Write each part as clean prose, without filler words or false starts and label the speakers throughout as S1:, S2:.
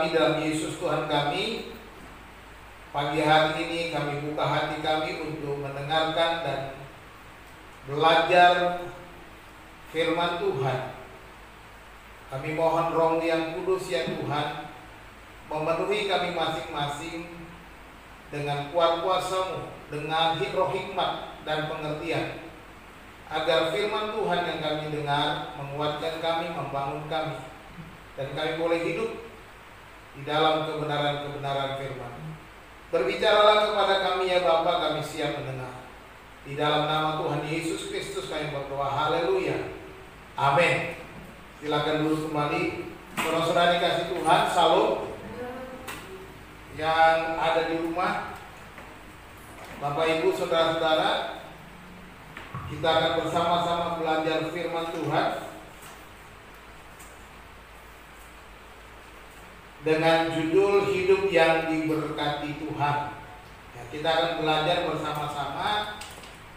S1: kami dalam Yesus Tuhan kami, pagi hari ini kami buka hati kami untuk mendengarkan dan belajar firman Tuhan. Kami mohon Roh yang kudus ya Tuhan, memenuhi kami masing-masing dengan kuat kuasa-Mu, dengan roh hikmat dan pengertian, agar firman Tuhan yang kami dengar menguatkan kami, membangun kami, dan kami boleh hidup di dalam kebenaran-kebenaran firman. Berbicaralah kepada kami ya Bapa, kami siap mendengar. Di dalam nama Tuhan Yesus Kristus kami berdoa, haleluya, amin. Silakan duduk kembali. Saudara-saudara dikasih Tuhan, salam. Yang ada di rumah, Bapak Ibu, saudara-saudara, kita akan bersama-sama belajar firman Tuhan dengan judul hidup yang diberkati Tuhan. Ya, kita akan belajar bersama-sama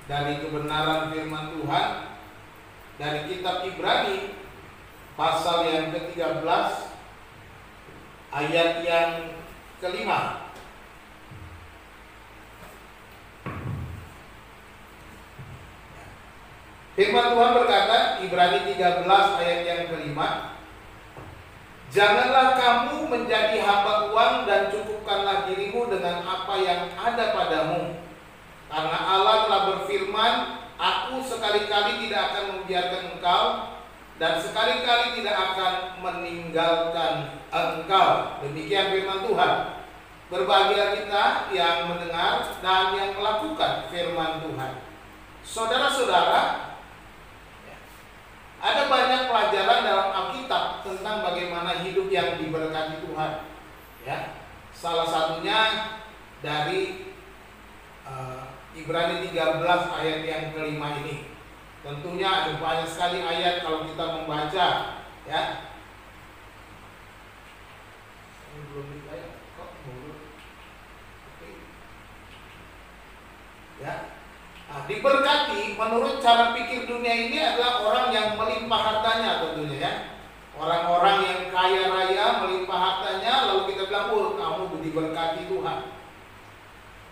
S1: dari kebenaran firman Tuhan dari kitab Ibrani pasal yang ke-13 ayat yang ke-5. Firman Tuhan berkata, Ibrani 13 ayat yang ke-5, janganlah kamu menjadi hamba uang dan cukupkanlah dirimu dengan apa yang ada padamu. Karena Allah telah berfirman, aku sekali-kali tidak akan membiarkan engkau dan sekali-kali tidak akan meninggalkan engkau. Demikian firman Tuhan. Berbahagia kita yang mendengar dan yang melakukan firman Tuhan. Saudara-saudara, ada banyak pelajaran dalam Alkitab tentang bagaimana hidup yang diberkati Tuhan. Ya, salah satunya dari Ibrani 13 ayat yang ke-5 ini. Tentunya ada banyak sekali ayat kalau kita membaca. Ya, ini belum dibayar kok belum. Oke. Ya. Nah, diberkati menurut cara pikir dunia ini adalah orang yang melimpah hartanya tentunya ya. Orang-orang yang kaya raya melimpah hartanya, lalu kita bilang, oh kamu diberkati Tuhan.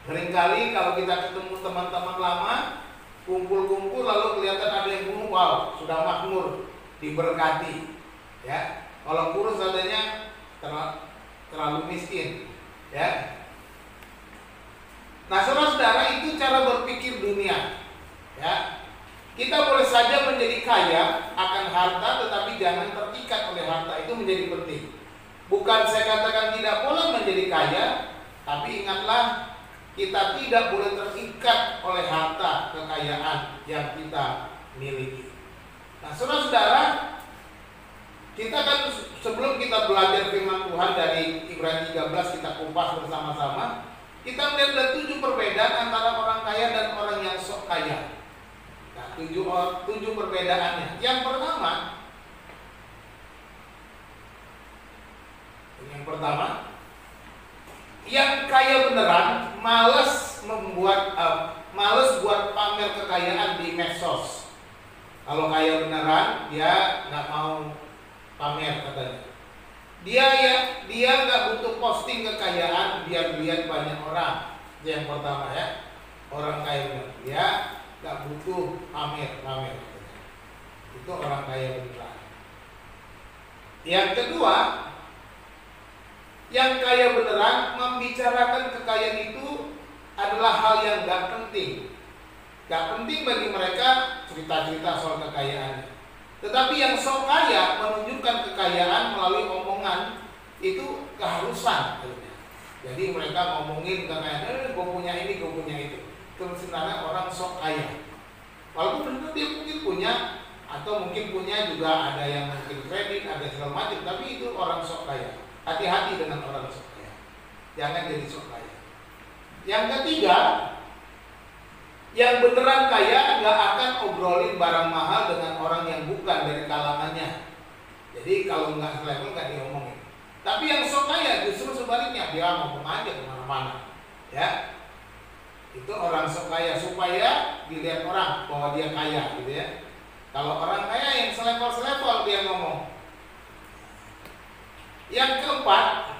S1: Seringkali kalau kita ketemu teman-teman lama, kumpul-kumpul lalu kelihatan ada yang ngomong, wow sudah makmur, diberkati. Ya, kalau kurus adanya terlalu miskin. Ya. Nah, saudara-saudara, itu cara berpikir dunia. Ya, kita boleh saja menjadi kaya akan harta, tetapi jangan terikat oleh harta, itu menjadi penting. Bukan saya katakan tidak boleh menjadi kaya, tapi ingatlah kita tidak boleh terikat oleh harta kekayaan yang kita miliki. Nah, saudara-saudara, kita kan sebelum kita belajar firman Tuhan dari Ibrani 13 kita kupas bersama-sama. Kita melihat ada 7 perbedaan antara orang kaya dan orang yang sok kaya. Nah, 7 perbedaannya. Yang pertama, yang kaya beneran malas buat pamer kekayaan di medsos. Kalau kaya beneran, dia nggak mau pamer katanya. Dia nggak butuh posting kekayaan biar dilihat banyak orang. Itu yang pertama ya. Orang kaya beneran, dia nggak butuh pamer. Itu orang kaya beneran. Yang kedua, yang kaya beneran membicarakan kekayaan itu adalah hal yang nggak penting. Nggak penting bagi mereka cerita-cerita soal kekayaannya. Tetapi yang sok kaya menunjukkan kekayaan melalui omongan itu keharusan. Jadi mereka ngomongin kekayaan, gue punya ini, gue punya itu. Itu sebenarnya orang sok kaya. Walaupun benar dia mungkin punya, atau mungkin punya juga ada yang mungkin kredit, ada segala macam. Tapi itu orang sok kaya. Hati-hati dengan orang sok kaya. Jangan jadi sok kaya. Yang ketiga, yang beneran kaya nggak akan obrolin barang mahal dengan orang yang bukan dari kalangannya. Jadi kalau nggak selevel nggak diomongin. Tapi yang sok kaya justru sebaliknya, dia ngomong aja kemana-mana. Ya, itu orang sok kaya supaya dilihat orang bahwa dia kaya, gitu ya. Kalau orang kaya yang selevel dia ngomong. Yang keempat,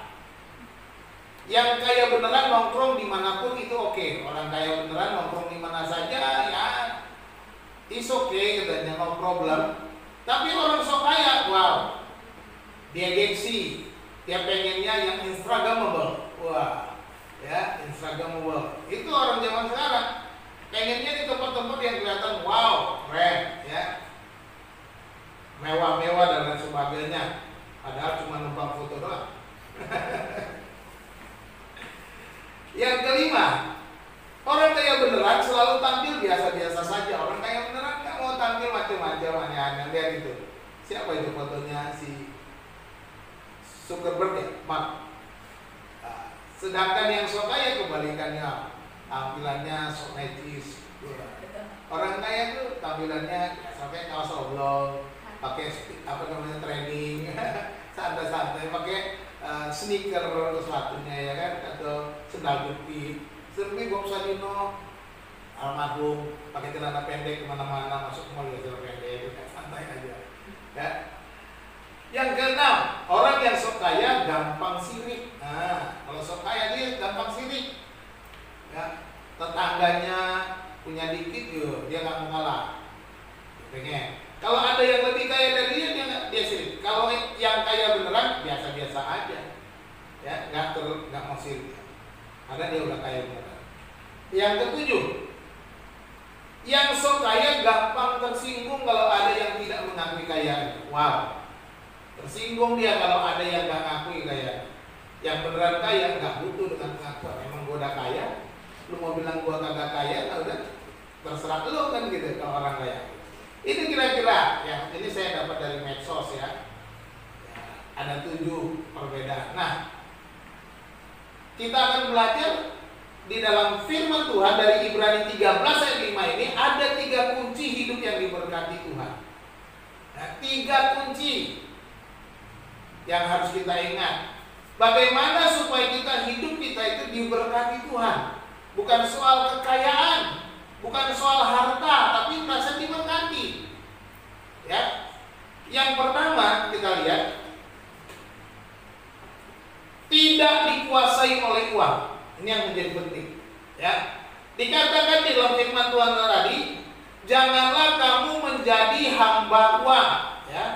S1: Yang kaya beneran nongkrong dimanapun itu oke. Orang kaya beneran nongkrong di mana saja ya is okay katanya, no problem. Tapi orang sok kaya, wow, dia gengsi, dia pengennya yang instagramable, wah, ya instagramable. Itu orang zaman sekarang pengennya di tempat-tempat yang kelihatan wow, keren, ya, mewah-mewah dan lain sebagainya. Padahal cuma numpang foto doang. Yang kelima, orang kaya beneran selalu tampil biasa-biasa saja. Orang kaya beneran nggak mau tampil macam-macam, aneh-aneh. Lihat itu, siapa itu fotonya, si Zuckerberg ya, Mark. Sedangkan yang sok kaya kebalikannya, tampilannya sok necis. Orang kaya tuh tampilannya sampai kaos oblong, pakai training, santai-santai, pakai sneaker sepatunya ya kan, atau sendal jepit. Seperti Bob Sadino almarhum pakai celana pendek kemana-mana, masuk mall ya celana pendek, santai aja. Ya. Yang keenam, orang yang sok kaya gampang sirik. Nah, kalau sok kaya dia gampang sirik. Ya, tetangganya punya dikit dia nggak mau kalah. Pengen. Kalau ada yang lebih kaya dari dia sirik. Kalau yang kaya beneran biasa-biasa aja, ya nggak mau sirik, karena dia udah kaya beneran. Yang ketujuh, yang sok kaya gampang tersinggung kalau ada yang tidak mengakui kayaan. Wow, tersinggung dia kalau ada yang nggak ngakui kayaan. Yang beneran kaya nggak butuh dengan pengakuan. Emang gua udah kaya, lu mau bilang gua kagak kaya, nah udah terserah lu kan gitu kalau orang kaya. Ini kira-kira ya, ini saya dapat dari medsos ya. Ada 7 perbedaan. Nah, kita akan belajar di dalam firman Tuhan dari Ibrani 13 ayat 5 ini ada 3 kunci hidup yang diberkati Tuhan. Nah, 3 kunci yang harus kita ingat. Bagaimana supaya hidup kita itu diberkati Tuhan. Bukan soal kekayaan, bukan soal harta, tapi merasa diberkati. Ya. Yang pertama kita lihat, tidak dikuasai oleh uang. Ini yang menjadi penting. Ya. Dikatakan di dalam firman Tuhan tadi, janganlah kamu menjadi hamba uang. Ya.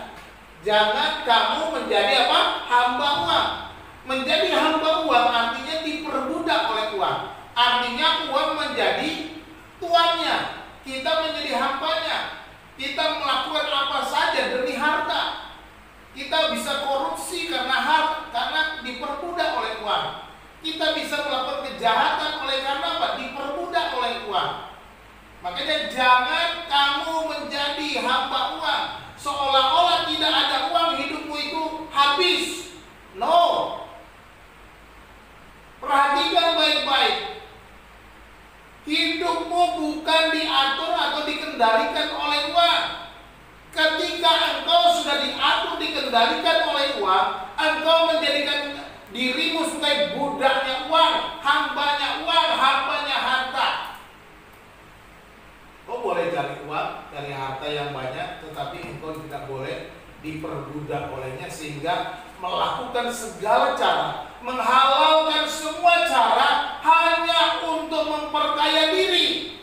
S1: Jangan kamu menjadi apa? Hamba uang. Menjadi hamba uang artinya diperbudak oleh uang. Artinya uang menjadi tuannya, kita menjadi hambanya. Kita melakukan apa saja demi harta. Kita bisa korupsi karena diperbudak oleh uang. Kita bisa melakukan kejahatan karena apa? Diperbudak oleh uang. Makanya jangan kamu menjadi hamba uang. Seolah-olah tidak ada uang hidupmu itu habis. No. Perhatikan baik-baik. Hidupmu bukan diatur atau dikendalikan oleh uang. Ketika engkau sudah diatur, dikendalikan oleh uang, engkau menjadikan dirimu sebagai budaknya uang, hambanya uang, hambanya harta. Kau boleh cari uang, cari harta yang banyak, tetapi engkau tidak boleh diperbudak olehnya, sehingga melakukan segala cara, menghalalkan semua cara hanya untuk memperkaya diri.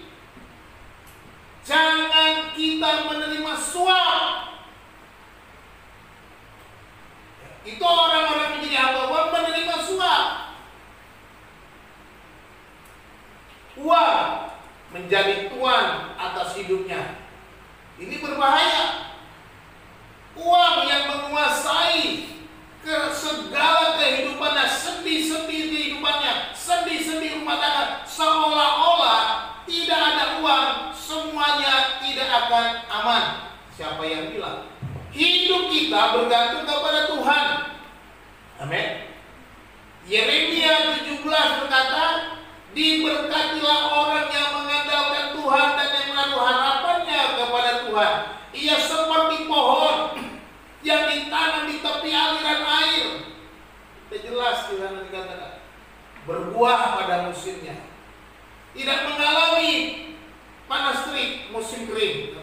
S1: Jangan kita menerima suap. Itu orang-orang menjadi hamba uang menerima suap. Uang menjadi tuan atas hidupnya. Ini berbahaya. Uang yang menguasai segala kehidupannya, sendi-sendi kehidupannya, sendi-sendi rumah tangga, seolah-olah tidak ada uang, semuanya tidak akan aman. Siapa yang bilang? Hidup kita bergantung kepada Tuhan. Amin. Yeremia 17 berkata, diberkatilah orang yang mengandalkan Tuhan dan yang menaruh harapannya kepada Tuhan. Ia seperti pohon yang ditanam di tepi aliran air. Tidak jelas di sana dikatakan. Berbuah pada musimnya. Tidak mengalami panas terik, musim kering.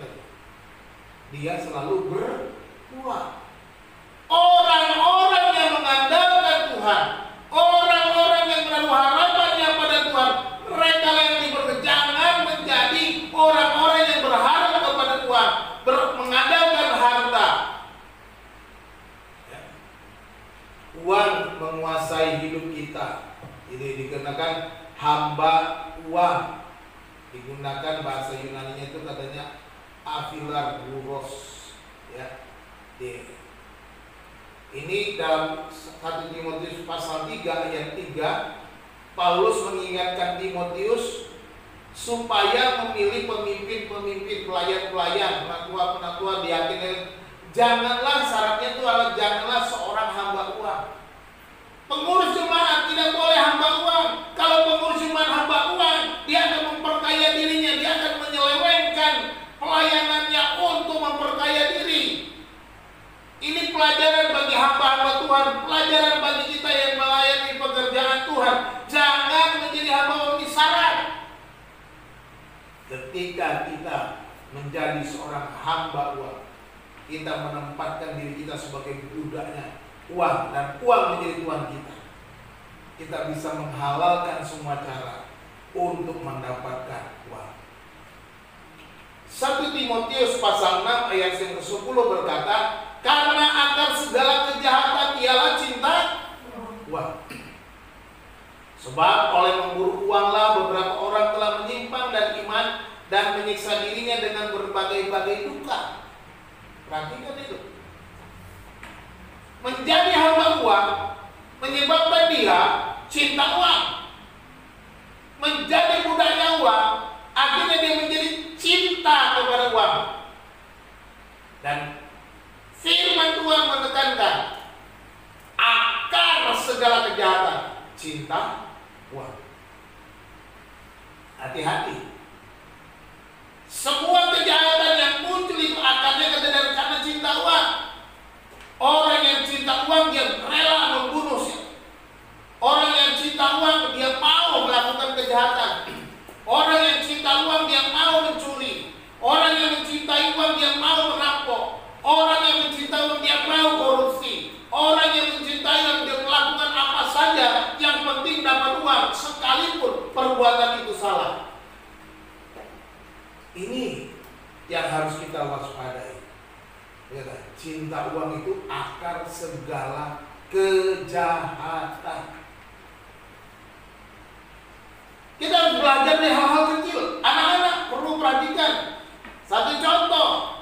S1: Dia selalu berbuah. Orang-orang yang mengandalkan Tuhan, orang-orang yang Afilaruros, ya. Ini dalam 1 Timotius pasal 3 ayat 3, Paulus mengingatkan Timotius supaya memilih pemimpin-pemimpin, pelayan-pelayan, penatua-penatua diaken. Janganlah, syaratnya itu adalah janganlah seorang hamba uang. Pengurus jemaat tidak boleh hamba uang. Kalau pengurus jemaat hamba uang, dia akan memperkaya dirinya, dia akan menyelewengkan pelayanannya untuk memperkaya diri. Ini pelajaran bagi hamba-hamba Tuhan, pelajaran bagi kita yang melayani pekerjaan Tuhan. Jangan menjadi hamba uang di syarat. Ketika kita menjadi seorang hamba uang, kita menempatkan diri kita sebagai budaknya uang, dan uang menjadi tuan kita. Kita bisa menghalalkan semua cara untuk mendapatkan uang. 1 Timotius pasal 6 ayat yang ke-10 berkata, karena akar segala kejahatan ialah cinta uang. Sebab oleh memburu uanglah beberapa orang telah menyimpang dari iman dan menyiksa dirinya dengan berbagai-bagai duka. Perhatikan itu. Menjadi hamba uang menyebabkan dia cinta uang. Menjadi budaknya uang, akhirnya dia menjadi cinta kepada uang. Dan firman Tuhan menekankan akar segala kejahatan cinta uang. Hati-hati. Semua kejahatan yang muncul itu akarnya karena cinta uang. Orang yang cinta uang dia rela membunuh. Orang yang cinta uang dia mau melakukan kejahatan. Orang yang cinta uang dia mau mencuri. Orang yang mencintai uang dia mau merampok. Orang yang mencintai uang dia mau korupsi. Orang yang mencintai uang dia melakukan apa saja yang penting dapat uang, sekalipun perbuatan itu salah. Ini yang harus kita waspadai. Ya, cinta uang itu akar segala kejahatan. Kita harus belajar dari hal-hal kecil. Anak-anak perlu perhatikan. Satu contoh.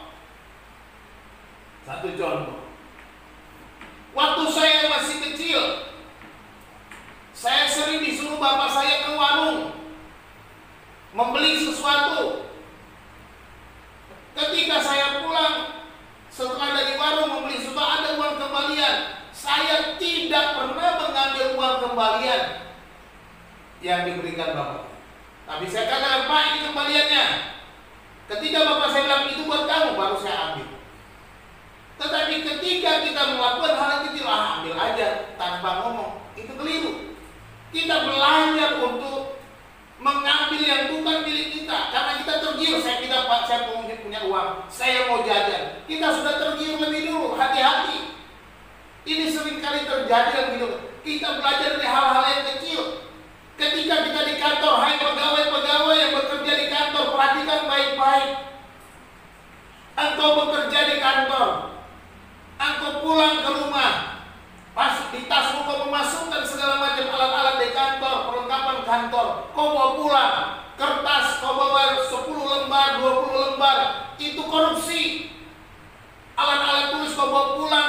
S1: Waktu saya masih kecil, saya sering disuruh bapak saya ke warung membeli sesuatu. Ketika saya pulang setelah dari warung membeli sesuatu, ada uang kembalian. Saya tidak pernah mengambil uang kembalian yang diberikan bapak. Tapi saya katakan, Pak, ini kembaliannya. Ketika bapak saya bilang itu buat kamu, baru saya ambil. Tetapi ketika kita melakukan hal yang kecil, ambil aja tanpa ngomong, itu keliru. Kita belajar untuk mengambil yang bukan milik kita, karena kita tergiur. Saya punya uang, saya mau jajan. Kita sudah tergiur lebih dulu. Hati-hati. Ini sering kali terjadi dalam hidup. Kita belajar dari hal-hal yang kecil. Ketika kita di kantor, hai pegawai-pegawai yang bekerja di kantor, perhatikan baik-baik. Engkau bekerja di kantor, engkau pulang ke rumah, pas di tasmu kau memasukkan segala macam alat-alat di kantor, perlengkapan kantor, kau bawa pulang, kertas kau bawa 10 lembar, 20 lembar, itu korupsi. Alat-alat tulis kau bawa pulang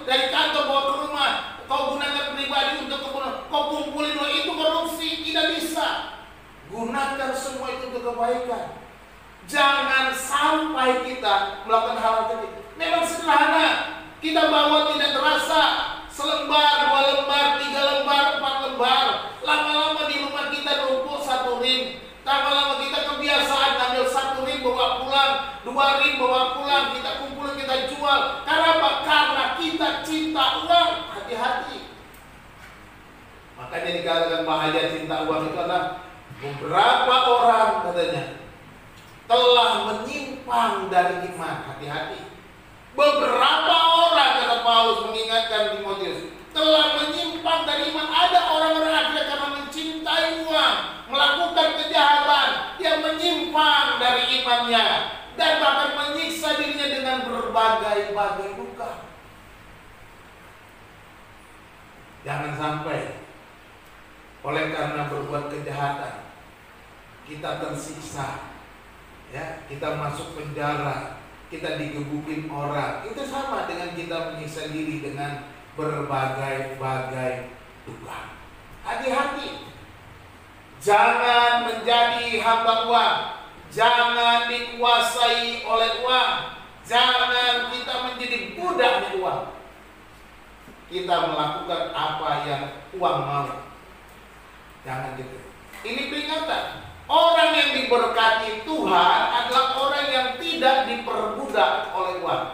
S1: dari kantor bawa ke rumah, kau gunakan pribadi untuk keperluan, kau kumpulin, itu korupsi. Tidak bisa. Gunakan semua itu untuk kebaikan. Jangan sampai kita melakukan hal-hal kecil. Memang sederhana, kita bawa tidak terasa, selembar, 2 lembar, 3 lembar, 4 lembar. Lama-lama di rumah kita numpuk 1 rim. Lama-lama kita kebiasaan ambil 1 rim bawa pulang, 2 rim bawa pulang, kita kumpulin, kita jual. Karena apa? Karena kita cinta uang. Hati-hati. Makanya dikatakan bahaya cinta uang itu adalah beberapa orang katanya telah menyimpang dari iman. Hati-hati. Beberapa orang, kata Paulus mengingatkan Timotius, telah menyimpang dari iman. Ada orang-orang akhirnya karena mencintai uang, melakukan kejahatan, yang menyimpang dari imannya dan bahkan menyiksa dirinya dengan berbagai-bagai duka. Jangan sampai oleh karena berbuat kejahatan kita tersiksa Ya, kita masuk penjara, kita digebukin orang. Itu sama dengan kita menyiksa diri dengan berbagai-bagai duka. Hati-hati. Jangan menjadi hamba uang. Jangan dikuasai oleh uang. Jangan kita menjadi budaknya uang. Kita melakukan apa yang uang mau. Jangan gitu. Ini peringatan. Orang yang diberkati Tuhan adalah orang yang tidak diperbudak oleh uang.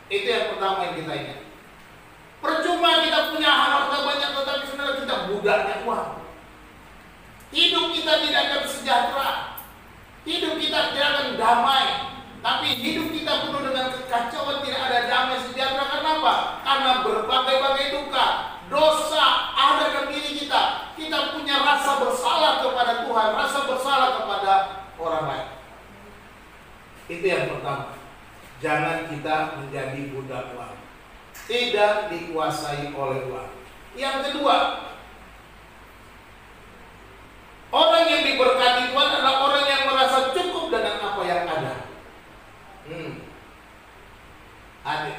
S1: Itu yang pertama yang kita ingat. Percuma kita punya harta banyak tetapi sebenarnya kita budaknya uang. Hidup kita tidak akan sejahtera. Hidup kita tidak akan damai. Tapi hidup kita penuh dengan kekacauan, tidak ada damai sejahtera. Kenapa? Karena berbagai-bagai duka, dosa ada dalam diri kita. Kita punya rasa bersalah kepada Tuhan, rasa bersalah kepada orang lain. Itu yang pertama. Jangan kita menjadi budak uang. Tidak dikuasai oleh uang. Yang kedua, orang yang diberkati Tuhan adalah orang yang merasa cukup dengan apa yang ada. Adik.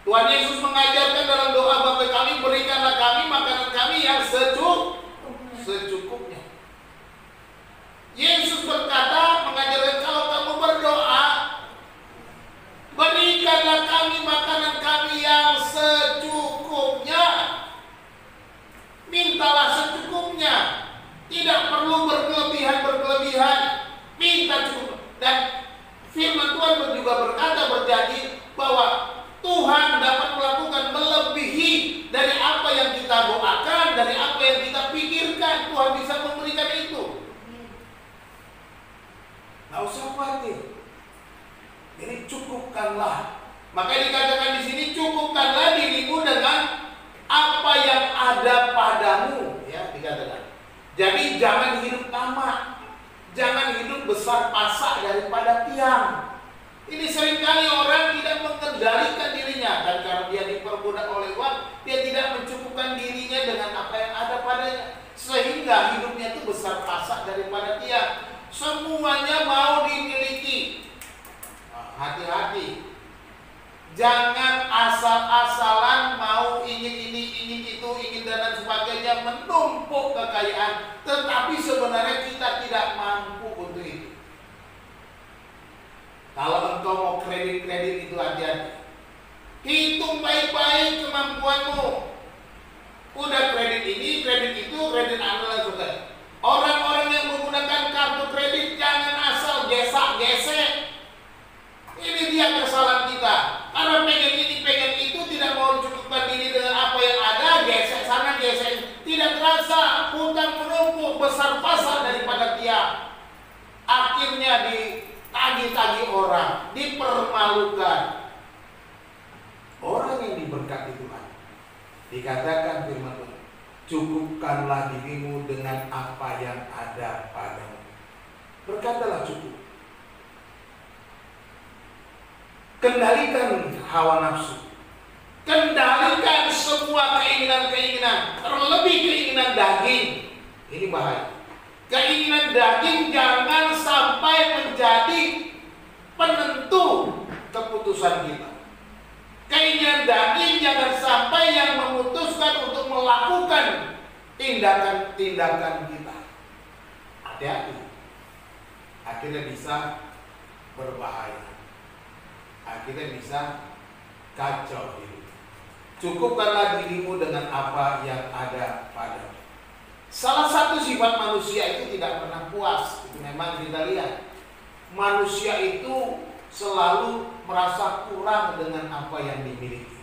S1: Tuhan Yesus mengajarkan dalam doa Bapa kami, berikanlah kami makanan kami yang secukupnya. Yesus berkata, mengajarkan kalau kamu berdoa, berikanlah kami makanan kami yang secukupnya. Mintalah secukupnya. Tidak perlu berkelebihan. Minta cukup. Dan firman Tuhan juga berkata, berjanji bahwa Tuhan dapat melakukan melebihi dari apa yang kita doakan, dari apa yang kita pikirkan. Tuhan bisa memberikan itu. Nggak usah khawatir. Ini cukupkanlah. Maka dikatakan di sini, cukupkanlah dirimu dengan apa yang ada padamu. Ya, dikatakan. Jadi jangan hidup tamak. Jangan hidup besar pasak daripada tiang. Ini seringkali orang tidak mengendalikan dirinya. Dan karena dia diperbudak oleh uang, dia tidak mencukupkan dirinya dengan apa yang ada padanya. Sehingga hidupnya itu besar pasak daripada tiang. Semuanya mau dimiliki. Hati-hati. Jangan asal-asalan mau ingin ini, ingin itu, ingin dan sebagainya, menumpuk kekayaan, tetapi sebenarnya kita tidak mampu untuk itu. Kalau engkau mau kredit itu hati-hati. Hitung baik-baik kemampuanmu. Udah kredit ini, kredit itu, kredit anu juga. Orang-orang yang menggunakan kartu kredit jangan asal gesek-gesek. Ini dia kesalahan kita. Karena pengen ini, pengen itu, tidak mau cukupkan diri dengan apa yang ada, gesek sana, gesek. Tidak terasa, hutang menumpuk, besar pasak daripada tiang. Akhirnya ditagih-tagih orang, dipermalukan. Orang yang diberkati Tuhan, dikatakan firman Tuhan, cukupkanlah dirimu dengan apa yang ada padamu. Berkatalah cukup. Kendalikan hawa nafsu. Kendalikan semua keinginan-keinginan, terlebih keinginan daging. Ini bahaya. Keinginan daging jangan sampai menjadi penentu keputusan kita. Keinginan daging jangan sampai yang memutuskan untuk melakukan tindakan-tindakan kita. Hati-hati. Akhirnya bisa berbahaya. Akhirnya bisa kacau hidup. Cukupkanlah dirimu dengan apa yang ada padamu. Salah satu sifat manusia itu tidak pernah puas. Itu memang kita lihat. Manusia itu selalu merasa kurang dengan apa yang dimiliki.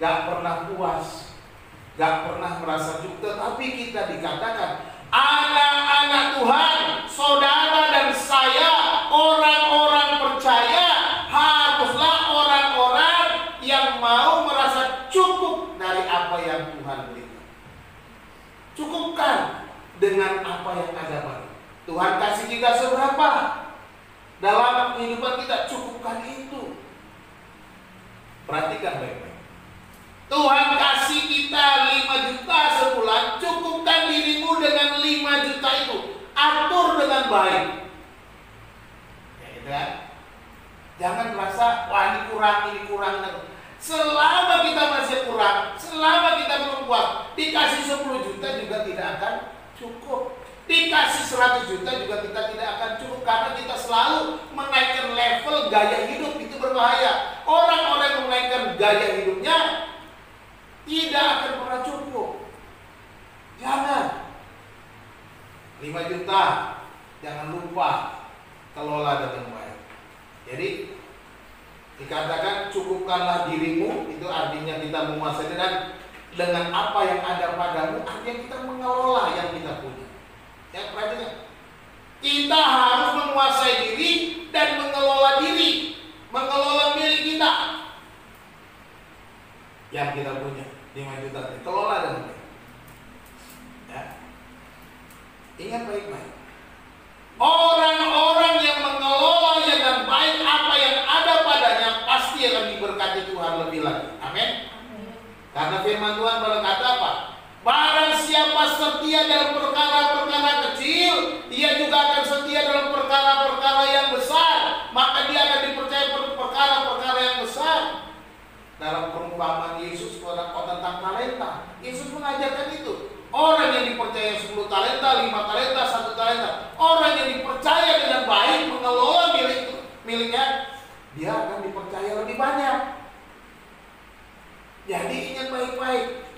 S1: Gak pernah puas. Gak pernah merasa cukup. Tetapi kita dikatakan anak-anak Tuhan, saudara dan saya, orang-orang percaya, haruslah orang-orang yang mau merasa cukup dari apa yang Tuhan berikan. Cukupkan dengan apa yang ada pada Tuhan. Kasih kita seberapa dalam kehidupan kita, cukupkan itu. Perhatikan baik-baik. Tuhan kasih kita 5 juta sebulan, cukupkan dirimu dengan 5 juta itu. Atur dengan baik. Jangan merasa, wah ini kurang. Selama kita masih kurang, selama kita belum puas, dikasih 10 juta juga tidak akan cukup. Dikasih 100 juta juga kita tidak akan cukup, karena kita selalu menaikkan level gaya hidup. Itu berbahaya. Orang-orang yang menaikkan gaya hidupnya tidak akan pernah cukup. Jangan. 5 juta, jangan lupa kelola dengan baik. Jadi dikatakan cukupkanlah dirimu, itu artinya kita menguasai dengan apa yang ada padamu, artinya kita mengelola yang kita punya. Ya, perhatikan. Kita harus menguasai diri dan mengelola diri, mengelola milik kita yang kita punya. 5 juta, kelola dengan baik. Ya. Ingat baik-baik. Orang-orang yang mengelola dengan baik apa yang ada padanya pasti akan diberkati Tuhan lebih lagi. Amin. Karena firman Tuhan berkata apa? Barang siapa setia dalam perkara-perkara kecil, dia juga akan setia dalam perkara-perkara yang besar. Maka dia akan dipercaya perkara-perkara yang besar. Dalam perumpamaan Yesus tentang talenta, Yesus mengajarkan itu. Orang yang dipercaya 10 talenta, 5 talenta, 1 talenta, orang yang dipercaya dengan baik mengelola miliknya, dia akan dipercaya lebih banyak. Jadi ingat baik-baik.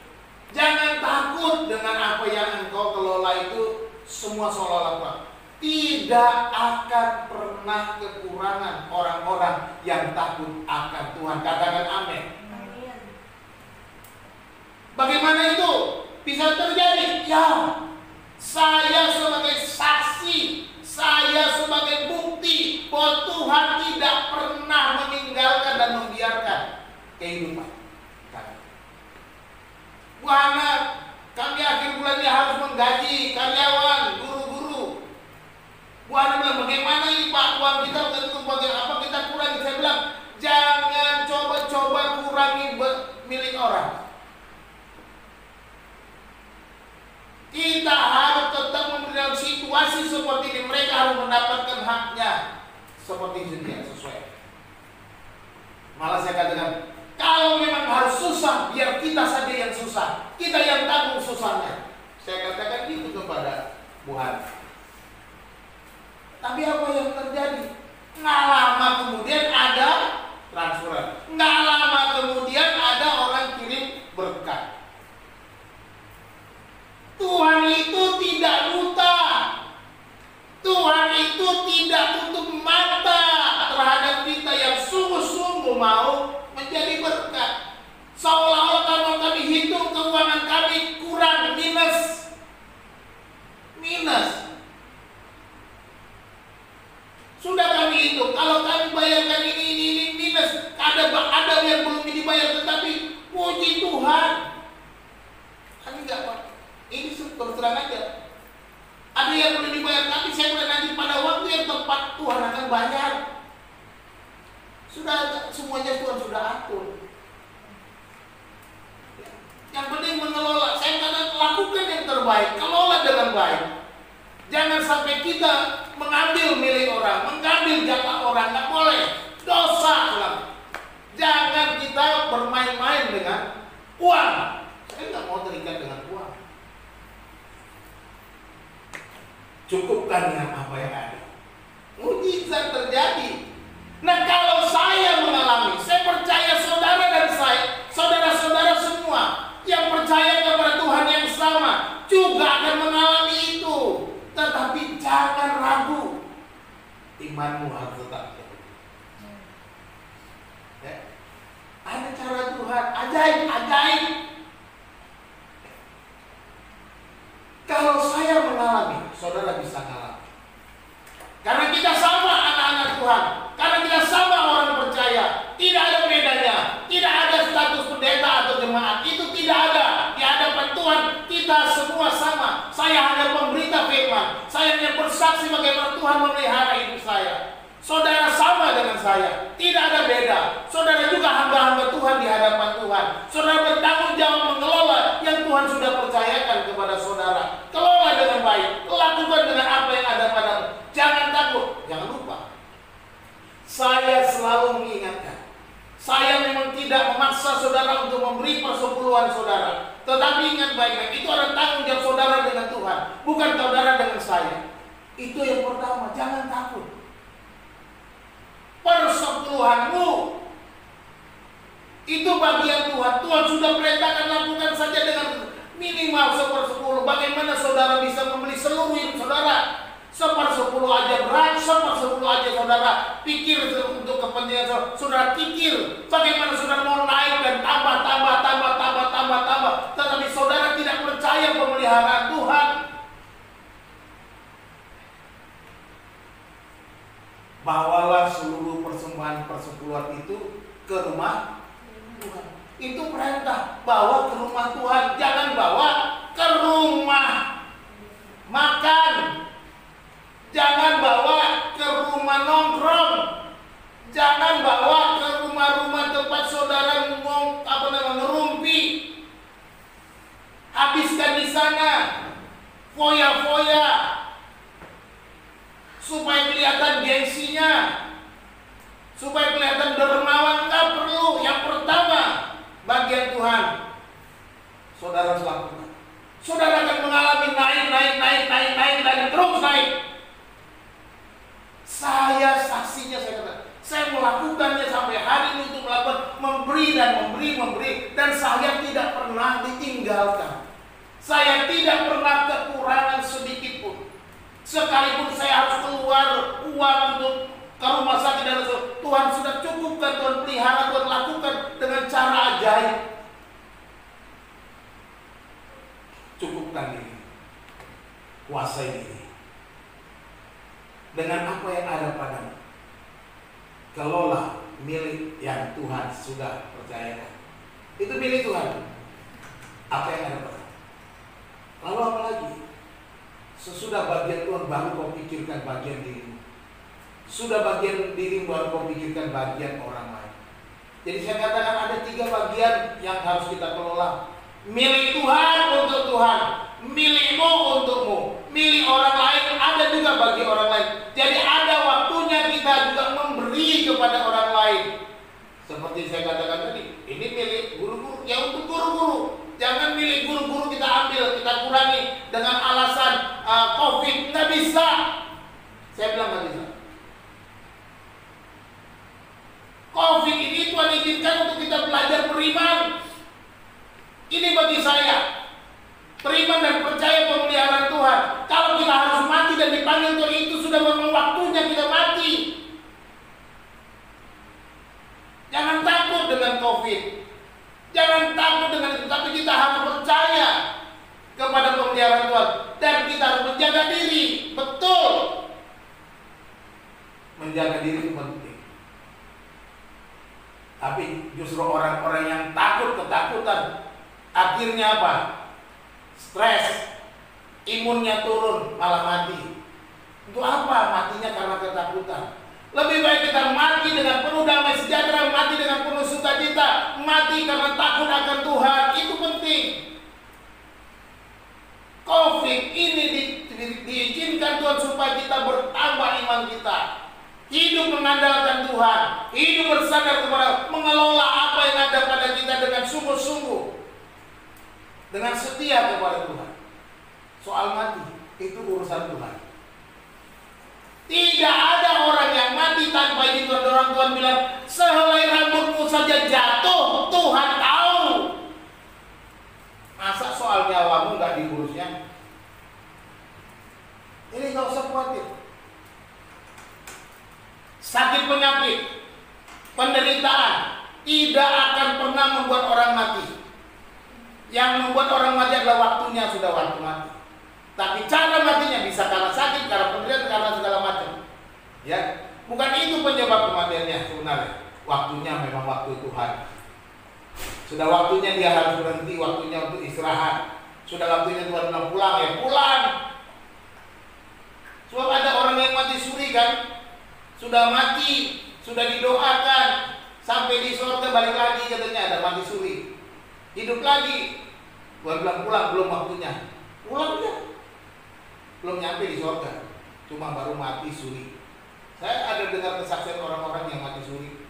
S1: Jangan takut dengan apa yang engkau kelola itu semua seolah-olah. Tidak akan pernah kekurangan orang-orang yang takut akan Tuhan. Katakan amin. Bagaimana itu bisa terjadi? Ya, saya sebagai saksi, saya sebagai bukti bahwa Tuhan tidak pernah meninggalkan dan membiarkan kehidupan kami. Buana, kami akhir bulan ini harus menggaji karyawan, guru-guru. Buana bilang, bagaimana ini Pak, uang kita untuk bagian apa kita kurangi? Saya bilang, jangan coba-coba kurangi milik orang. Kita harus tetap memberi dalam situasi seperti ini. Mereka harus mendapatkan haknya seperti sedia, sesuai. Malah saya katakan, kalau memang harus susah, biar kita saja yang susah, kita yang tanggung susahnya. Saya katakan gitu kepada Bu Hani. Tapi apa yang terjadi? Nggak lama kemudian ada transferan. Nggak lama kemudian ada orang kirim berkat. Tuhan itu tidak buta. Tuhan itu tidak tutup mata terhadap kita yang sungguh-sungguh mau menjadi berkat. Seolah-olah kalau kami hitung keuangan kami kurang, minus. Sudah kami hitung, kalau kami bayarkan ini minus. Ada yang belum dibayar, tetapi puji Tuhan. Kami nggak apa. Ini terus terang aja. Ada yang belum dibayar, tapi saya bilang nanti pada waktu yang tepat Tuhan akan bayar. Sudah semuanya Tuhan sudah atur. Yang penting mengelola. Saya katakan lakukan yang terbaik, kelola dengan baik. Jangan sampai kita mengambil milik orang, mengambil jatah orang, nggak boleh. Dosa lah. Jangan kita bermain-main dengan uang. Saya nggak mau terikat dengan uang. Cukupkan dengan apa yang ada. Mujizat terjadi. Nah, kalau saya mengalami, saya percaya saudara dan saya, saudara-saudara semua yang percaya kepada Tuhan yang sama juga akan mengalami itu. Tetapi jangan ragu, imanmu harus tetap. Ya. Ada cara Tuhan, ajaib. Kalau saya mengalami, saudara bisa mengalami. Karena kita sama anak-anak Tuhan, karena kita sama orang percaya, tidak ada bedanya, tidak ada status pendeta atau jemaat, itu tidak ada. Di hadapan Tuhan kita semua sama. Saya hanya pemberita firman, saya hanya bersaksi bagaimana Tuhan memelihara hidup saya. Saudara sama dengan saya, tidak ada beda. Saudara juga hamba-hamba Tuhan di hadapan Tuhan. Saudara bertanggung jawab mengelola yang Tuhan sudah percayakan kepada saudara. Kelola dengan baik, lakukan dengan apa yang ada padamu. Jangan takut, jangan lupa. Saya selalu mengingatkan, saya memang tidak memaksa saudara untuk memberi persepuluhan saudara. Tetapi ingat baik-baik, itu adalah tanggung jawab saudara dengan Tuhan, bukan saudara dengan saya. Itu yang pertama, jangan takut. Persepuluhanmu itu bagian Tuhan. Tuhan sudah perintahkan, lakukan saja dengan minimal 1/10. Bagaimana saudara bisa membeli seluruh hidup saudara? 1/10 aja berat, 1/10 aja saudara pikir untuk kepentingan saudara pikir. Bagaimana saudara mau naik dan tambah. Tetapi saudara tidak percaya pemeliharaan Tuhan. Bawalah seluruh persembahan persepuluhan itu ke rumah Tuhan. Itu perintah, bawa ke rumah Tuhan. Jangan bawa ke rumah makan. Jangan bawa ke rumah nongkrong. Jangan bawa ke rumah-rumah tempat saudara ngerumpi. Habiskan di sana. Foya-foya. Supaya kelihatan gengsinya, supaya kelihatan dermawan. Nggak perlu. Yang pertama, bagian Tuhan saudara lakukan. Saudara akan mengalami naik, terus naik. Saya saksinya, saya melakukannya sampai hari ini untuk melakukan memberi, dan saya tidak pernah ditinggalkan. Saya tidak pernah kekurangan sedikit pun. Sekalipun saya harus keluar uang untuk ke rumah sakit dan Tuhan sudah cukupkan, Tuhan pelihara, Tuhan lakukan dengan cara ajaib. Cukupkan diri, kuasai diri dengan apa yang ada padamu. Kelola milik yang Tuhan sudah percayakan. Itu milik Tuhan. Apa yang ada padamu. Lalu apa lagi? Sesudah bagian Tuhan baru kau pikirkan bagian dirimu. Sudah bagian dirimu baru kau pikirkan bagian orang lain. Jadi saya katakan ada 3 bagian yang harus kita kelola. Milik Tuhan untuk Tuhan, milikmu untukmu, milik orang lain ada juga bagi orang lain. Jadi ada waktunya kita juga memberi kepada orang lain. Seperti saya katakan tadi, ini milik guru-guru, ya untuk guru-guru. Jangan milik guru-guru kita ambil, kita kurangi dengan alasan COVID. Nggak bisa. Saya bilang nggak bisa. COVID ini Tuhan izinkan untuk kita belajar beriman. Ini bagi saya, beriman dan percaya pemeliharaan Tuhan. Kalau kita harus mati dan dipanggil Tuhan, itu sudah memang waktunya kita mati. Jangan takut dengan COVID. Jangan takut dengan itu, tapi kita harus percaya kepada pemeliharaan Tuhan. Dan kita harus menjaga diri. Betul. Menjaga diri itu penting. Tapi justru orang-orang yang ketakutan, akhirnya apa? Stres, imunnya turun, malah mati. Untuk apa? Matinya karena ketakutan. Lebih baik kita mati dengan penuh damai sejahtera, mati dengan penuh sukacita, mati karena takut akan Tuhan. Itu penting. COVID ini diizinkan Tuhan supaya kita bertambah iman kita. Hidup mengandalkan Tuhan, hidup bersandar kepada, mengelola apa yang ada pada kita dengan sungguh-sungguh, dengan setia kepada Tuhan. Soal mati, itu urusan Tuhan. Tidak ada orang yang mati tanpa izin Tuhan. Orang Tuhan bilang, sehelai rambutmu saja jatuh, Tuhan tahu. Masa soal nyawamu nggak diurusnya? Ini nggak usah khawatir. Sakit penyakit, penderitaan tidak akan pernah membuat orang mati. Yang membuat orang mati adalah waktunya, sudah waktu mati. Tapi cara matinya bisa karena sakit, karena penderitaan, karena segala macam. Ya, bukan itu penyebab kematiannya sebenarnya. Waktunya memang waktu Tuhan. Sudah waktunya dia harus berhenti, waktunya untuk istirahat. Sudah waktunya Tuhan bilang pulang, ya pulang. Sebab ada orang yang mati suri kan, sudah mati, sudah didoakan, sampai di surga balik lagi katanya ada mati suri, hidup lagi. Tuhan bilang pulang, belum waktunya. Pulang ya. Belum nyampe di surga, cuma baru mati suri. Saya ada dengar kesaksian orang-orang yang mati suri.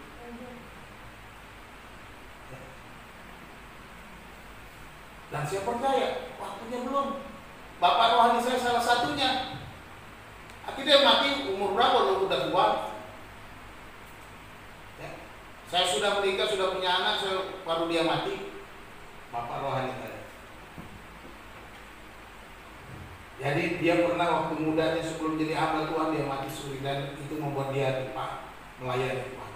S1: Dan saya percaya waktunya belum. Bapak rohani saya salah satunya. Akhirnya mati umur berapa? Udah tua. Ya. Saya sudah menikah, sudah punya anak, baru dia mati. Bapak rohani saya. Jadi dia pernah waktu mudanya sebelum jadi hamba Tuhan dia mati suri, dan itu membuat dia lupa melayani Tuhan.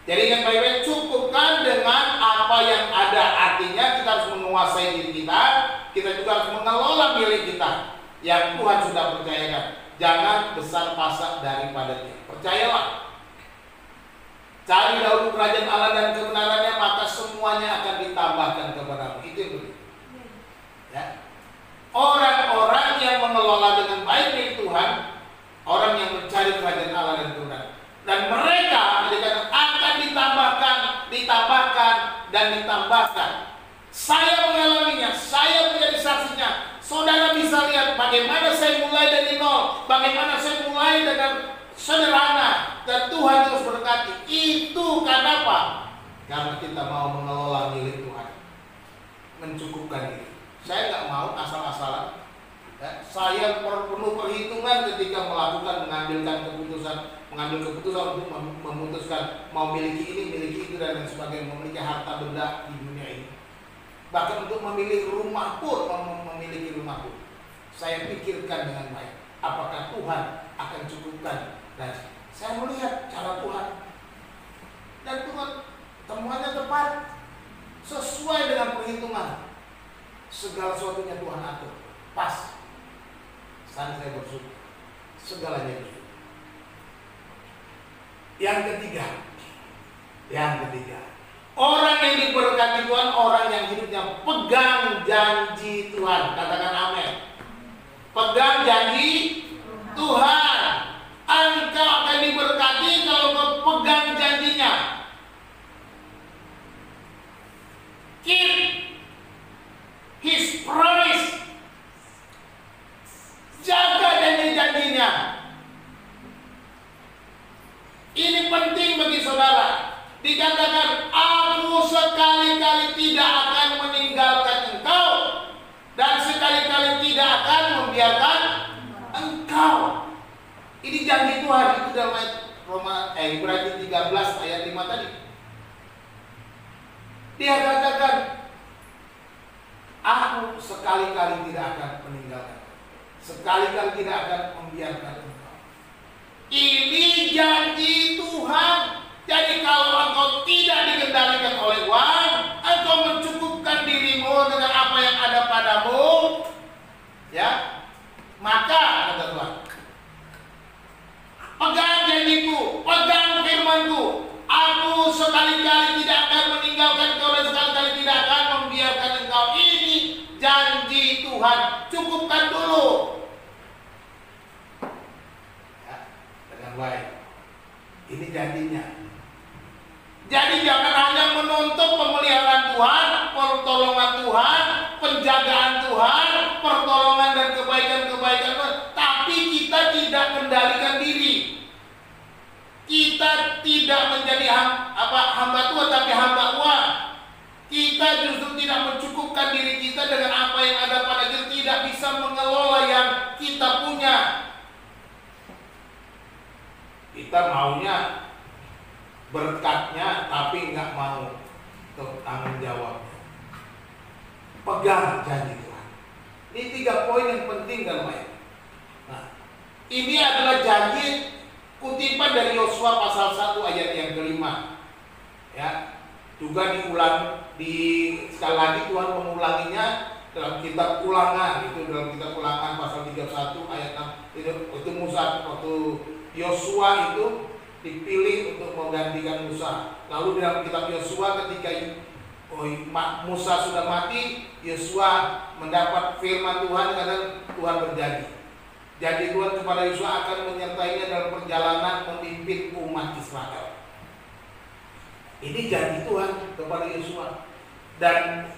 S1: Jadi kan baik-baik cukupkan dengan apa yang ada. Artinya kita harus menguasai diri kita. Kita juga harus mengelola milik kita yang Tuhan sudah percayakan. Jangan besar pasak daripada dia. Percayalah. Cari dahulu kerajaan Allah dan kebenarannya, maka semuanya akan ditambahkan kepadamu. Itu yang penting. Ya. Orang-orang yang mengelola dengan baik milik Tuhan, orang yang mencari kerajaan Allah dan kebenaran, dan mereka akan ditambahkan. Saya mengalaminya, saya menjadi saksinya. Saudara bisa lihat bagaimana saya mulai dari nol, bagaimana saya mulai dengan sederhana, dan Tuhan terus berkati. Itu karena apa? Karena kita mau mengelola milik Tuhan, mencukupkan diri. Saya nggak mau asal-asalan. Ya, saya penuh perhitungan ketika mengambil keputusan untuk memutuskan mau miliki ini, miliki itu, dan lain sebagainya, memiliki harta benda di dunia ini. Bahkan untuk memiliki rumah pun, saya pikirkan dengan baik. Apakah Tuhan akan cukupkan? Dan saya melihat cara Tuhan, dan Tuhan temuannya tepat, sesuai dengan perhitungan. Segala sesuatunya Tuhan atur pas. Saya bersyukur, segalanya bersyukur. Yang ketiga, orang yang diberkati Tuhan, orang yang hidupnya pegang janji Tuhan. Katakan amin. Pegang janji Tuhan. Engkau akan diberkati kalau kau pegang janjinya. Keep His promise. Jaga janji-janjinya. Ini penting bagi saudara. Dikatakan, aku sekali-kali tidak akan meninggalkan engkau, dan sekali-kali tidak akan membiarkan engkau. Ini janji Tuhan. Itu dalam Ibrani 13 ayat 5 tadi. Dia katakan, aku sekali-kali tidak akan meninggalkan, sekali-kali tidak akan membiarkan engkau. Ini janji Tuhan. Jadi kalau engkau tidak dikendalikan oleh uang, engkau mencukupkan dirimu dengan apa yang ada padamu, ya, maka kata Tuhan, pegang janjiku, pegang firmanku. Aku sekali-kali tidak akan meninggalkan engkau, dan sekali-kali tidak akan membiarkan engkau. Ini janji Tuhan. Cukupkan dulu. Ya, dengan baik. Ini janjinya. Jadi jangan hanya menuntut pemeliharaan Tuhan, pertolongan Tuhan, penjagaan Tuhan, pertolongan dan kebaikan-kebaikan Tuhan, tapi kita tidak kendalikan diri. Kita tidak menjadi hamba Tuhan, tapi hamba uang. Kita justru tidak mencukupkan diri kita dengan apa yang ada pada kita, tidak bisa mengelola yang kita punya. Kita maunya berkatnya, tapi nggak mau tanggung jawabnya. Pegang janji Tuhan. Ini 3 poin yang penting dalam ayat. Nah, ini adalah janji kutipan dari Yosua pasal 1 ayat yang kelima. Ya, juga diulang sekali lagi Tuhan mengulanginya dalam kitab Ulangan. Itu dalam kitab Ulangan pasal 31 ayat 6. Itu Musa, waktu Yosua itu dipilih untuk menggantikan Musa. Lalu dalam kitab Yosua ketika Musa sudah mati, Yosua mendapat firman Tuhan, dan Tuhan berjanji. Janji Tuhan kepada Yosua akan menyertainya dalam perjalanan memimpin umat Israel. Ini janji Tuhan kepada Yosua. Dan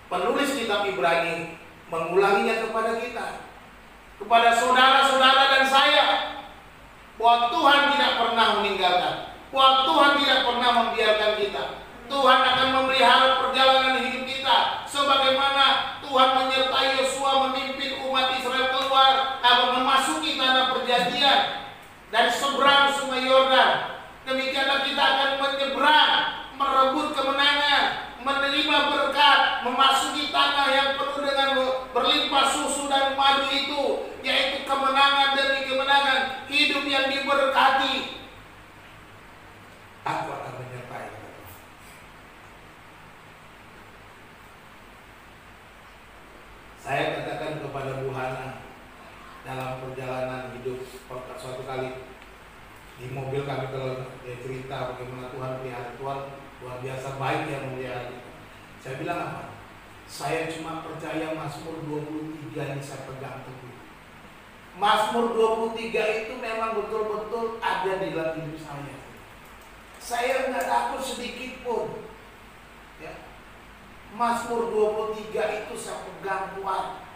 S1: penulis kitab Ibrani mengulanginya kepada kita, kepada saudara-saudara dan saya, bahwa Tuhan tidak pernah meninggalkan, bahwa Tuhan tidak pernah membiarkan kita. Tuhan akan memelihara perjalanan hidup kita, sebagaimana Tuhan menyertai Yosua memimpin umat Israel keluar atau memasuki tanah perjanjian dari seberang Sungai Yordan. Demikianlah kita akan menyeberang, merebut kemenangan, menerima berkat, memasuki tanah yang penuh dengan berlimpah susu dan madu itu, yaitu kemenangan demi kemenangan, hidup yang diberkati. Aku akan menyertai. Saya katakan kepada Bu Hana dalam perjalanan hidup suatu kali di mobil kami, kalau dia cerita bagaimana Tuhan pelihara, Tuhan luar biasa baik yang memelihara kita. Saya bilang apa? Saya cuma percaya Mazmur 23 ini saya pegang teguh. Mazmur 23 itu memang betul-betul ada di dalam hidup saya. Saya nggak takut sedikit pun. Ya. Mazmur 23 itu saya pegang kuat.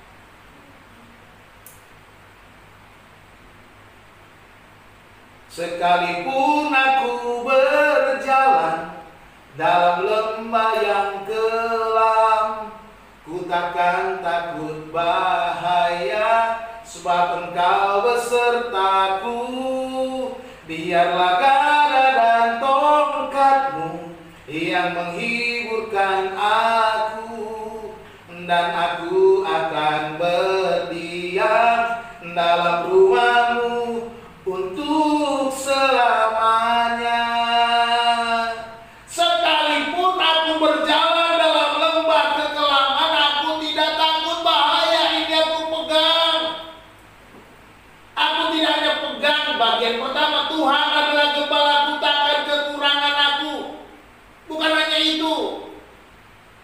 S1: Sekalipun aku berjalan dalam lembah yang kelam, ku takkan takut bahaya, sebab Engkau besertaku. Biarlah gada dan tongkat-Mu yang menghiburkan aku, dan aku akan berdiam dalam rumah-Mu untuk selamanya. Sekalipun aku berjalan dalam lembah kekelaman, aku tidak takut bahaya. Ini aku pegang. Aku tidak hanya pegang bagian pertama, Tuhan adalah gembalaku, takkan kekurangan aku. Bukan hanya itu,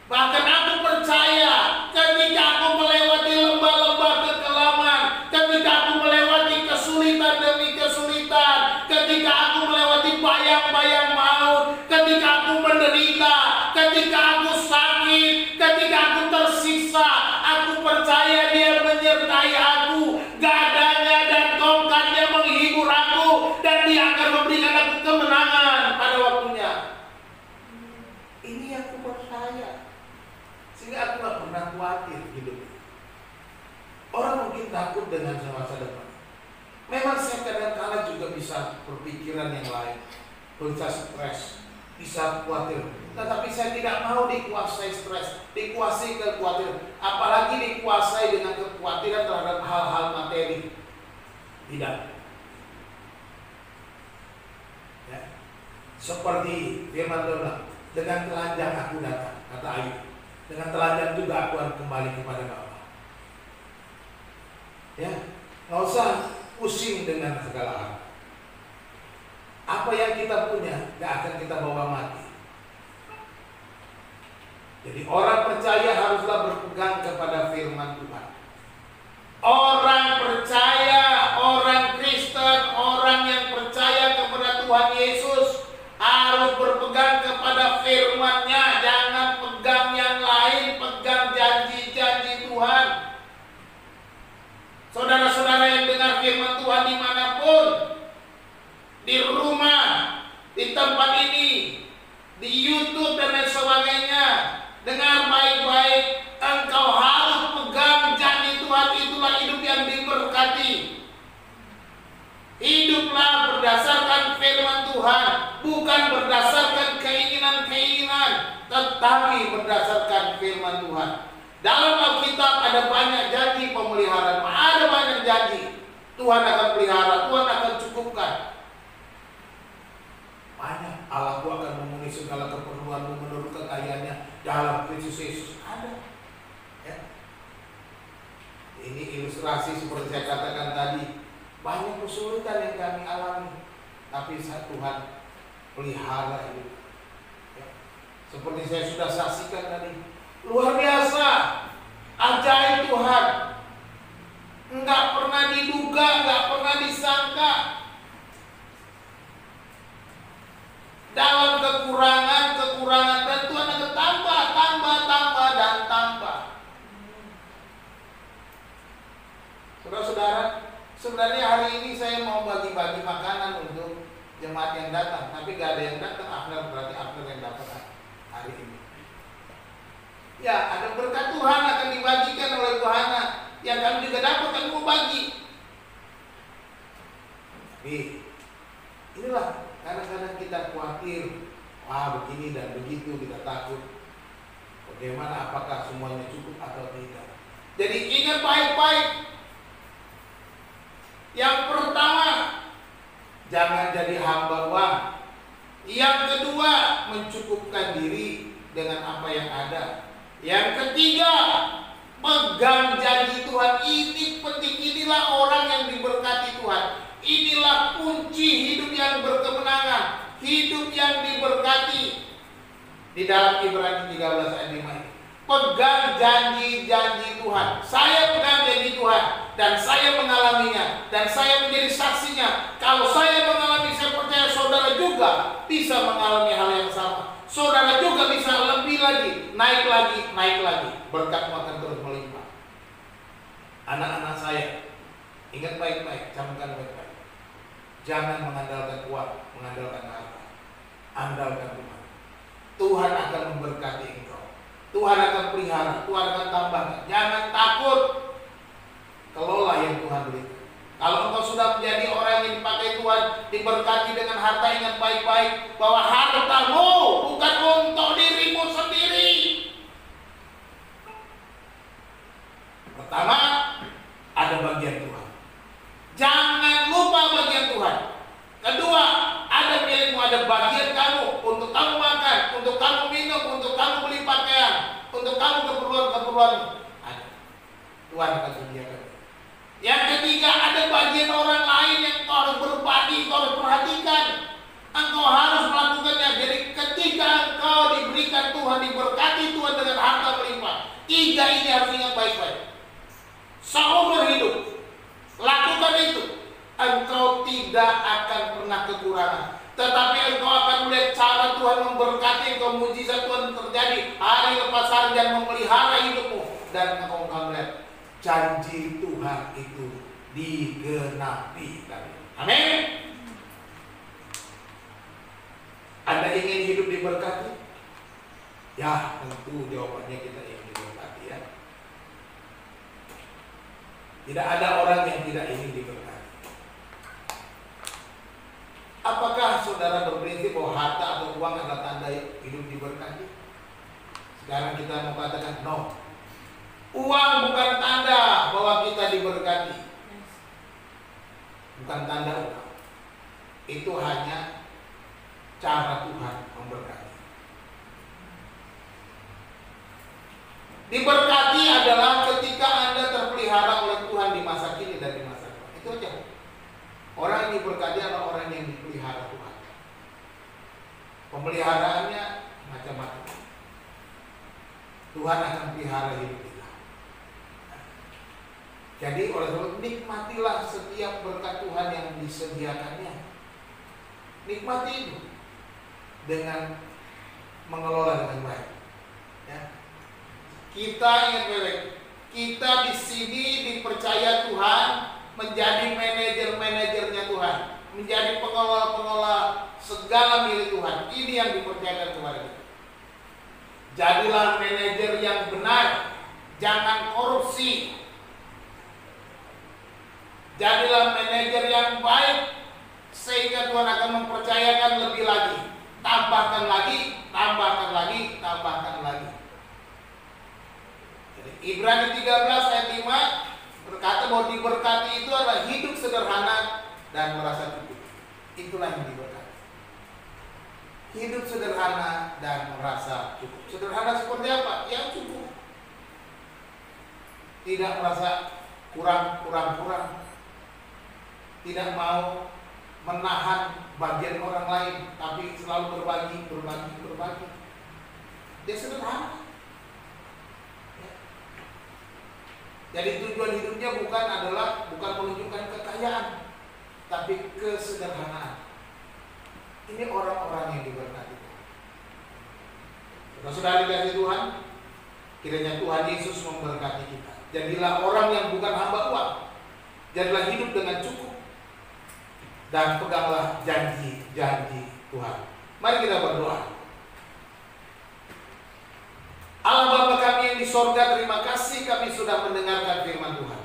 S1: bahkan aku percaya ketika aku melewati lembah-lembah kekelaman, ketika aku melewati kesulitan demi kesulitan, ketika aku melewati bayang-bayang maut, ketika aku menderita, ketika aku sakit, ketika aku tersiksa, aku percaya Dia menyertai aku, gadanya dan tongkatnya menghibur aku, dan Dia akan memberikan aku kemenangan pada waktunya. Ini aku percaya, sehingga aku gak pernah khawatir hidup. Orang mungkin takut dengan masa depan. Memang saya kadang-kala juga bisa berpikiran yang lain, bisa stres, bisa khawatir. Tetapi saya tidak mau dikuasai stres, dikuasai kekhawatiran, apalagi dikuasai dengan kekhawatiran terhadap hal-hal materi. Tidak. Ya. Seperti firman Tuhan, dengan telanjang aku datang, kata Ayub. Dengan telanjang juga aku akan kembali kepada Bapa. Ya, nggak usah pusing dengan segala hal. Apa yang kita punya gak akan kita bawa mati. Jadi orang percaya haruslah berpegang kepada firman Tuhan. Orang percaya, orang Kristen, orang yang percaya kepada Tuhan Yesus harus berpegang kepada firman-Nya. Jangan pegang yang lain, pegang janji-janji Tuhan. Saudara-saudara yang dengar firman Tuhan dimanapun, di rumah, di tempat ini, di YouTube dan lain sebagainya, dengar baik-baik, engkau harus pegang janji Tuhan. Itulah hidup yang diberkati. Hiduplah berdasarkan firman Tuhan, bukan berdasarkan keinginan-keinginan, tetapi berdasarkan firman Tuhan. Dalam Alkitab ada banyak janji pemeliharaan, ada banyak janji. Tuhan akan pelihara, Tuhan akan cukupkan. Banyak, Allah akan memenuhi segala keperluanmu menurut kekayaannya dalam Kristus Yesus. Ada. Ya. Ini ilustrasi seperti saya katakan tadi. Banyak kesulitan yang kami alami, tapi Tuhan pelihara itu. Ya. Seperti saya sudah saksikan tadi, luar biasa, ajaib Tuhan. Enggak pernah diduga, enggak pernah disangka. Dalam kekurangan, dan Tuhan akan tambah, dan tambah. Saudara-saudara, Sebenarnya hari ini saya mau bagi-bagi makanan untuk jemaat yang datang, tapi gak ada yang datang. Abner, berarti Abner yang dapat hari ini. Ya, ada berkat Tuhan akan dibagikan oleh Bu Hana, yang kami juga dapat, kami mau bagi. Tapi inilah kadang-kadang kita khawatir, wah begini dan begitu, kita takut. Bagaimana, apakah semuanya cukup atau tidak? Jadi ingat baik-baik. Yang pertama, jangan jadi hamba uang. Yang kedua, mencukupkan diri dengan apa yang ada. Yang ketiga, pegang janji Tuhan. Ini penting, inilah orang yang diberkati Tuhan. Inilah kunci hidup yang berkemenangan, hidup yang diberkati. Di dalam Ibrani 13 ayat 5 ini, pegang janji-janji Tuhan. Saya pegang janji Tuhan dan saya mengalaminya dan saya menjadi saksinya. Kalau saya mengalami, saya percaya saudara juga bisa mengalami hal yang sama. Saudara juga bisa lebih lagi, naik lagi, naik lagi. Berkatmu akan terus melimpah. Anak-anak saya, ingat baik-baik, camkan baik-baik. Jangan mengandalkan uang, mengandalkan harta. Andalkan Tuhan. Tuhan akan memberkati engkau. Tuhan akan pelihara, Tuhan akan tambahkan. Jangan takut. Kelola yang Tuhan berikan. Kalau engkau sudah menjadi orang yang dipakai Tuhan, diberkati dengan harta, ingat baik-baik bahwa hartamu bukan untuk dirimu sendiri. Pertama, ada bagian Tuhan. Jangan lupa bagian Tuhan. Kedua, ada milikmu, ada bagian kamu untuk kamu makan, untuk kamu minum, untuk kamu beli pakaian, untuk kamu keperluan-keperluan. Ada. Tuhan akan sediakan. Yang ketiga, ada bagian orang lain yang kau harus berbagi, kau harus perhatikan. Engkau harus melakukannya. Jadi ketika engkau diberikan Tuhan, diberkati Tuhan dengan harta melimpah, tiga ini harus ingat baik-baik. Seumur hidup, lakukan itu. Engkau tidak akan pernah kekurangan. Tetapi engkau akan melihat cara Tuhan memberkati engkau, mujizat Tuhan terjadi hari lepas hari dan memelihara hidupmu. Dan engkau akan melihat janji Tuhan itu digenapi. Amin. Anda ingin hidup diberkati? Ya, tentu jawabannya kita ingin diberkati, ya. Tidak ada orang yang tidak ingin diberkati. Apakah saudara berprinsip bahwa harta atau uang adalah tanda hidup diberkati? Sekarang kita mau katakan no. Uang bukan tanda bahwa kita diberkati. Bukan tanda uang. Itu hanya cara Tuhan memberkati. Diberkati adalah ketika Anda terpelihara oleh Tuhan di masa kini dan di masa depan. Itu aja. Orang yang diberkati adalah orang yang dipelihara Tuhan. Pemeliharaannya macam-macam. Tuhan akan pelihara hidup kita. Jadi oleh sebab itu nikmatilah setiap berkat Tuhan yang disediakannya. Nikmati itu dengan mengelola dengan baik. Ya. Kita ingat baik, kita di sini dipercaya Tuhan menjadi manajer-manajernya Tuhan, menjadi pengelola-pengelola segala milik Tuhan. Ini yang dipercayakan kepada kita. Jadilah manajer yang benar, jangan korupsi. Jadilah manajer yang baik, sehingga Tuhan akan mempercayakan lebih lagi. Tambahkan lagi, tambahkan lagi, tambahkan lagi. Jadi Ibrani 13 ayat 5 berkata bahwa diberkati itu adalah hidup sederhana dan merasa cukup. Itulah yang diberkati. Hidup sederhana dan merasa cukup. Sederhana seperti apa? Yang cukup. Tidak merasa kurang. Tidak mau menahan bagian orang lain, tapi selalu berbagi. Dia sederhana. Jadi tujuan hidupnya bukan menunjukkan kekayaan, tapi kesederhanaan. Ini orang-orang yang diberkati. Saudara dikasih Tuhan, kiranya Tuhan Yesus memberkati kita. Jadilah orang yang bukan hamba uang, Jadilah hidup dengan cukup dan peganglah janji-janji Tuhan. Mari kita berdoa. Allah Bapa kami yang di sorga, terima kasih kami sudah mendengarkan firman Tuhan.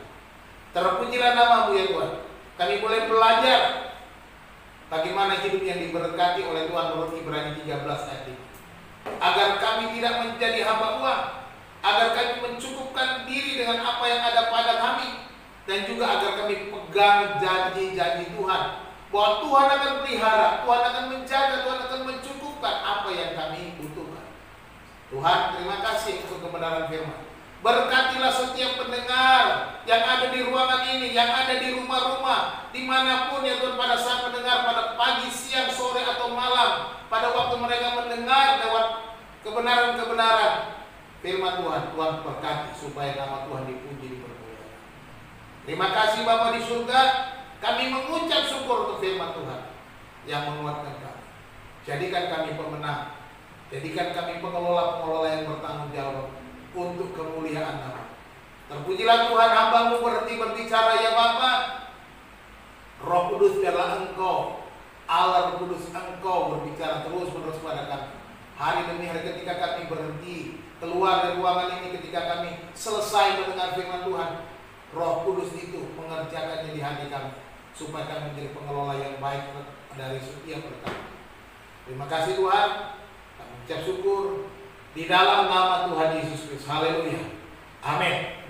S1: Terpujilah nama-Mu ya Tuhan. Kami boleh belajar bagaimana hidup yang diberkati oleh Tuhan menurut Ibrani 13 ayat 5. Agar kami tidak menjadi hamba uang, agar kami mencukupkan diri dengan apa yang ada pada kami, dan juga agar kami pegang janji-janji Tuhan, bahwa Tuhan akan pelihara, Tuhan akan menjaga, Tuhan akan mencukupkan apa yang kami butuhkan. Tuhan, terima kasih untuk kebenaran firman. Berkatilah setiap pendengar yang ada di ruangan ini, yang ada di rumah-rumah, dimanapun ya Tuhan, pada saat mendengar, pada pagi, siang, sore, atau malam, pada waktu mereka mendengar lewat kebenaran-kebenaran firman Tuhan. Tuhan berkati supaya nama Tuhan dipuji, dipermuliakan. Terima kasih Bapa di surga, kami mengucap syukur untuk firman Tuhan yang menguatkan kami. Jadikan kami pemenang, jadikan kami pengelola-pengelola yang bertanggung jawab untuk kemuliaan nama. Terpujilah Tuhan, hamba-Mu berhenti berbicara ya Bapa. Roh Kudus, biarlah Engkau, Allah Roh Kudus, Engkau berbicara terus-menerus pada kami. Hari demi hari ketika kami berhenti keluar dari ruangan ini, ketika kami selesai mendengar firman Tuhan, Roh Kudus itu mengerjakannya di hati kami, supaya kami menjadi pengelola yang baik dari setiap perkara. Terima kasih Tuhan, kami ucap syukur di dalam nama Tuhan Yesus Kristus. Haleluya. Amin.